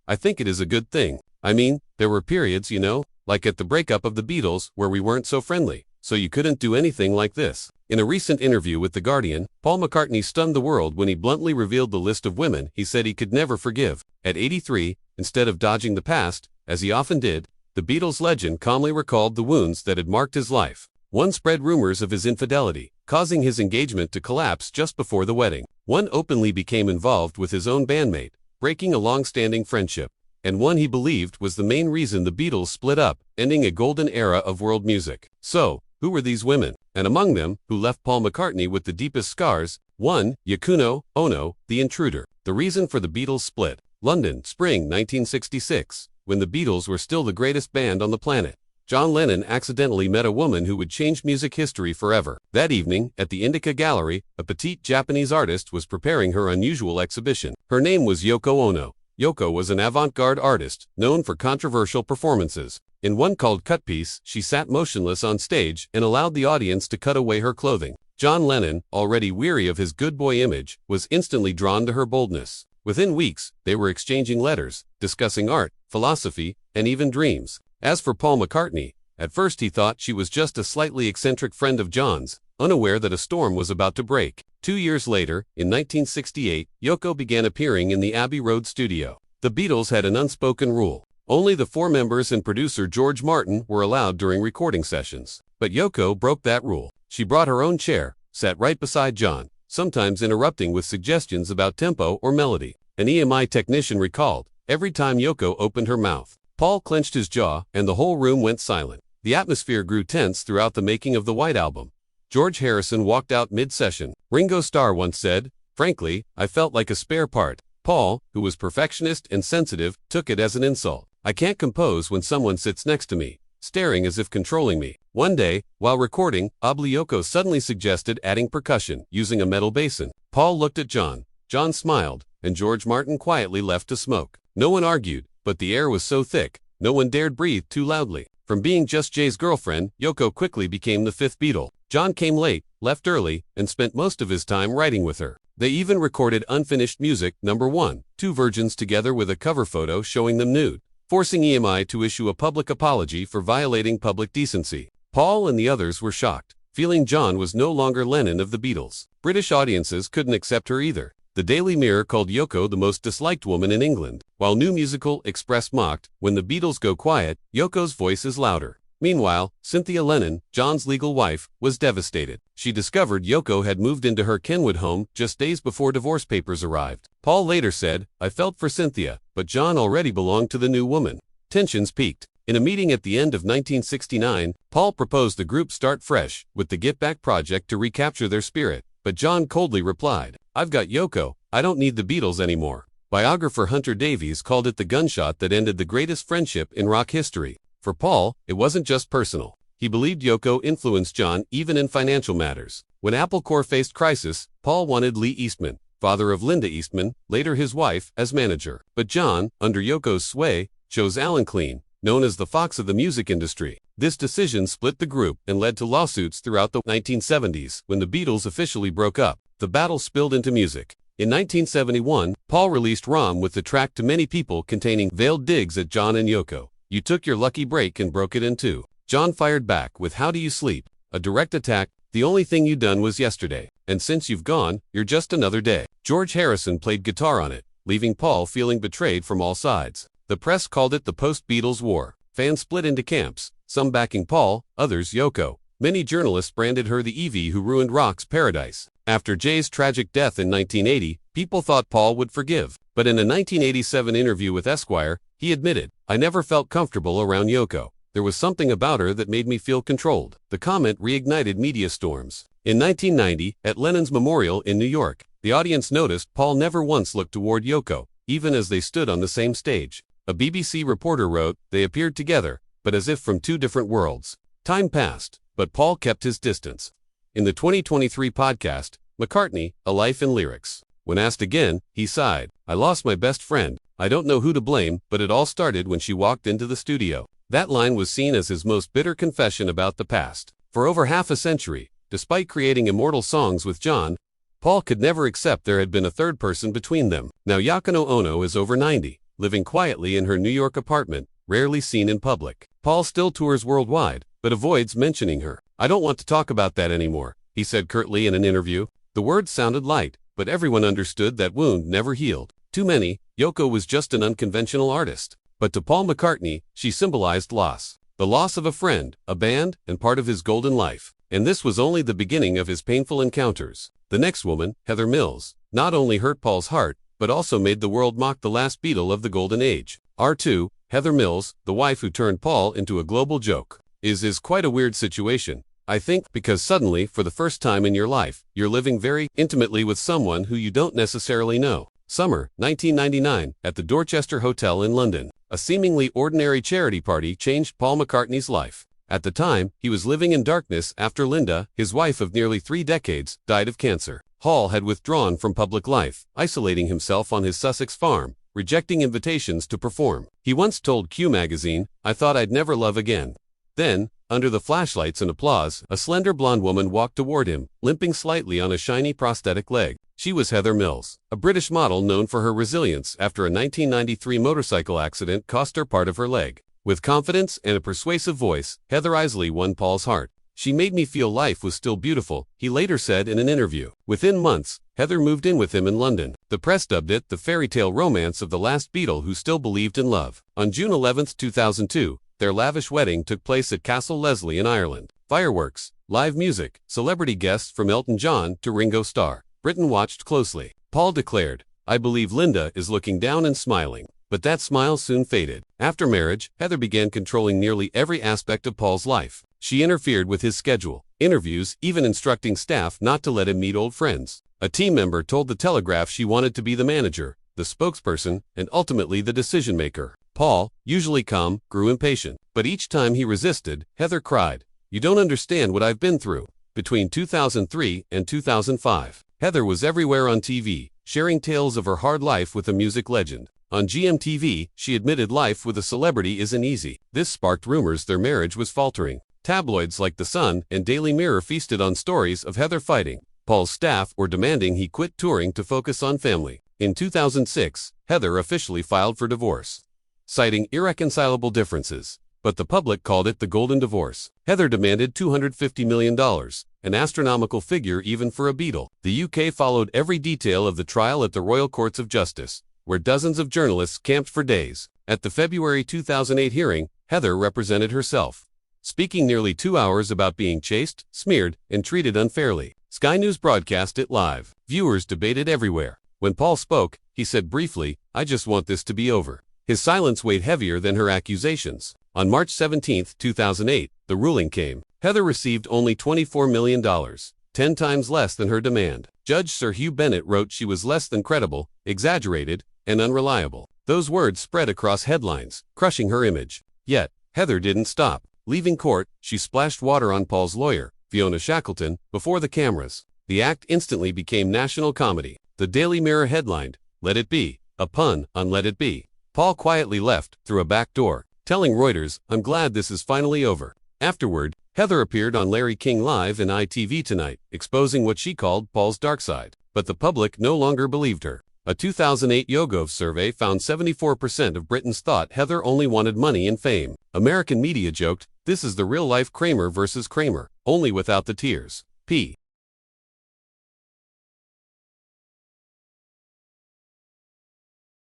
I think it is a good thing. I mean, there were periods, like at the breakup of the Beatles, where we weren't so friendly, so you couldn't do anything like this. In a recent interview with The Guardian, Paul McCartney stunned the world when he bluntly revealed the list of women he said he could never forgive. At 83, instead of dodging the past, as he often did, the Beatles legend calmly recalled the wounds that had marked his life. One spread rumors of his infidelity, causing his engagement to collapse just before the wedding. One openly became involved with his own bandmate, breaking a long-standing friendship. And one he believed was the main reason the Beatles split up, ending a golden era of world music. So, who were these women? And among them, who left Paul McCartney with the deepest scars? 1. Yoko Ono, the intruder. The reason for the Beatles split. London, spring 1966, when the Beatles were still the greatest band on the planet. John Lennon accidentally met a woman who would change music history forever. That evening, at the Indica Gallery, a petite Japanese artist was preparing her unusual exhibition. Her name was Yoko Ono. Yoko was an avant-garde artist, known for controversial performances. In one called Cut Piece, she sat motionless on stage and allowed the audience to cut away her clothing. John Lennon, already weary of his good boy image, was instantly drawn to her boldness. Within weeks, they were exchanging letters, discussing art, philosophy, and even dreams. As for Paul McCartney, at first he thought she was just a slightly eccentric friend of John's, unaware that a storm was about to break. 2 years later, in 1968, Yoko began appearing in the Abbey Road studio. The Beatles had an unspoken rule. Only the four members and producer George Martin were allowed during recording sessions. But Yoko broke that rule. She brought her own chair, sat right beside John, sometimes interrupting with suggestions about tempo or melody. An EMI technician recalled, every time Yoko opened her mouth, Paul clenched his jaw and the whole room went silent. The atmosphere grew tense throughout the making of the White Album. George Harrison walked out mid-session. Ringo Starr once said, "Frankly, I felt like a spare part." Paul, who was perfectionist and sensitive, took it as an insult. "I can't compose when someone sits next to me, staring as if controlling me." One day, while recording, Yoko suddenly suggested adding percussion, using a metal basin. Paul looked at John. John smiled, and George Martin quietly left to smoke. No one argued, but the air was so thick, no one dared breathe too loudly. From being just Jay's girlfriend, Yoko quickly became the fifth Beatle. John came late, left early, and spent most of his time writing with her. They even recorded Unfinished Music No. 1, 2 versions together with a cover photo showing them nude, forcing EMI to issue a public apology for violating public decency. Paul and the others were shocked, feeling John was no longer Lennon of the Beatles. British audiences couldn't accept her either. The Daily Mirror called Yoko the most disliked woman in England, while New Musical Express mocked, "When the Beatles go quiet, Yoko's voice is louder." Meanwhile, Cynthia Lennon, John's legal wife, was devastated. She discovered Yoko had moved into her Kenwood home just days before divorce papers arrived. Paul later said, "I felt for Cynthia, but John already belonged to the new woman." Tensions peaked. In a meeting at the end of 1969, Paul proposed the group start fresh, with the Get Back project to recapture their spirit. But John coldly replied, "I've got Yoko, I don't need the Beatles anymore." Biographer Hunter Davies called it the gunshot that ended the greatest friendship in rock history. For Paul, it wasn't just personal. He believed Yoko influenced John even in financial matters. When Apple Corps faced crisis, Paul wanted Lee Eastman, father of Linda Eastman, later his wife, as manager. But John, under Yoko's sway, chose Alan Klein, known as the Fox of the music industry. This decision split the group and led to lawsuits throughout the 1970s. When the Beatles officially broke up, the battle spilled into music. In 1971, Paul released ROM with the track To Many People containing veiled digs at John and Yoko. "You took your lucky break and broke it in two." John fired back with How Do You Sleep? A direct attack, "The only thing you done was yesterday, and since you've gone, you're just another day." George Harrison played guitar on it, leaving Paul feeling betrayed from all sides. The press called it the post-Beatles war. Fans split into camps, some backing Paul, others Yoko. Many journalists branded her the Evie who ruined rock's paradise. After Jay's tragic death in 1980, people thought Paul would forgive. But in a 1987 interview with Esquire, he admitted, "I never felt comfortable around Yoko. There was something about her that made me feel controlled." The comment reignited media storms. In 1990, at Lennon's memorial in New York, the audience noticed Paul never once looked toward Yoko, even as they stood on the same stage. A BBC reporter wrote, "They appeared together, but as if from two different worlds." Time passed, but Paul kept his distance. In the 2023 podcast, McCartney, A Life in Lyrics. When asked again, he sighed, "I lost my best friend. I don't know who to blame, but it all started when she walked into the studio." That line was seen as his most bitter confession about the past. For over half a century, despite creating immortal songs with John, Paul could never accept there had been a third person between them. Now Yoko Ono is over 90. living quietly in her New York apartment, rarely seen in public. Paul still tours worldwide, but avoids mentioning her. "I don't want to talk about that anymore," he said curtly in an interview. The words sounded light, but everyone understood that wound never healed. To many, Yoko was just an unconventional artist. But to Paul McCartney, she symbolized loss. The loss of a friend, a band, and part of his golden life. And this was only the beginning of his painful encounters. The next woman, Heather Mills, not only hurt Paul's heart, but also made the world mock the last Beatle of the golden age. R2, Heather Mills, the wife who turned Paul into a global joke, is quite a weird situation, I think, because suddenly, for the first time in your life, you're living very intimately with someone who you don't necessarily know. Summer, 1999, at the Dorchester Hotel in London. A seemingly ordinary charity party changed Paul McCartney's life. At the time, he was living in darkness after Linda, his wife of nearly 3 decades, died of cancer. Paul had withdrawn from public life, isolating himself on his Sussex farm, rejecting invitations to perform. He once told Q magazine, "I thought I'd never love again." Then, under the flashlights and applause, a slender blonde woman walked toward him, limping slightly on a shiny prosthetic leg. She was Heather Mills, a British model known for her resilience after a 1993 motorcycle accident cost her part of her leg. With confidence and a persuasive voice, Heather Isley won Paul's heart. "She made me feel life was still beautiful," he later said in an interview. Within months, Heather moved in with him in London. The press dubbed it the fairy tale romance of the last Beatle who still believed in love. On June 11, 2002, their lavish wedding took place at Castle Leslie in Ireland. Fireworks, live music, celebrity guests from Elton John to Ringo Starr. Britain watched closely. Paul declared, "I believe Linda is looking down and smiling." But that smile soon faded. After marriage, Heather began controlling nearly every aspect of Paul's life. She interfered with his schedule, interviews, even instructing staff not to let him meet old friends. A team member told the Telegraph she wanted to be the manager, the spokesperson, and ultimately the decision-maker. Paul, usually calm, grew impatient. But each time he resisted, Heather cried, "You don't understand what I've been through." Between 2003 and 2005, Heather was everywhere on TV, sharing tales of her hard life with a music legend. On GMTV, she admitted life with a celebrity isn't easy. This sparked rumors their marriage was faltering. Tabloids like The Sun and Daily Mirror feasted on stories of Heather fighting. Paul's staff were demanding he quit touring to focus on family. In 2006, Heather officially filed for divorce, citing irreconcilable differences. But the public called it the Golden Divorce. Heather demanded $250 million, an astronomical figure even for a Beatle. The UK followed every detail of the trial at the Royal Courts of Justice, where dozens of journalists camped for days. At the February 2008 hearing, Heather represented herself, speaking nearly 2 hours about being chased, smeared, and treated unfairly. Sky News broadcast it live. Viewers debated everywhere. When Paul spoke, he said briefly, "I just want this to be over." His silence weighed heavier than her accusations. On March 17, 2008, the ruling came. Heather received only $24 million, 10 times less than her demand. Judge Sir Hugh Bennett wrote she was less than credible, exaggerated, and unreliable. Those words spread across headlines, crushing her image. Yet, Heather didn't stop. Leaving court, she splashed water on Paul's lawyer, Fiona Shackleton, before the cameras. The act instantly became national comedy. The Daily Mirror headlined, "Let it be," a pun on "Let it be." Paul quietly left, through a back door, telling Reuters, "I'm glad this is finally over." Afterward, Heather appeared on Larry King Live and ITV Tonight, exposing what she called Paul's dark side. But the public no longer believed her. A 2008 YouGov survey found 74% of Britons thought Heather only wanted money and fame. American media joked, "This is the real-life Kramer versus Kramer, only without the tears." P.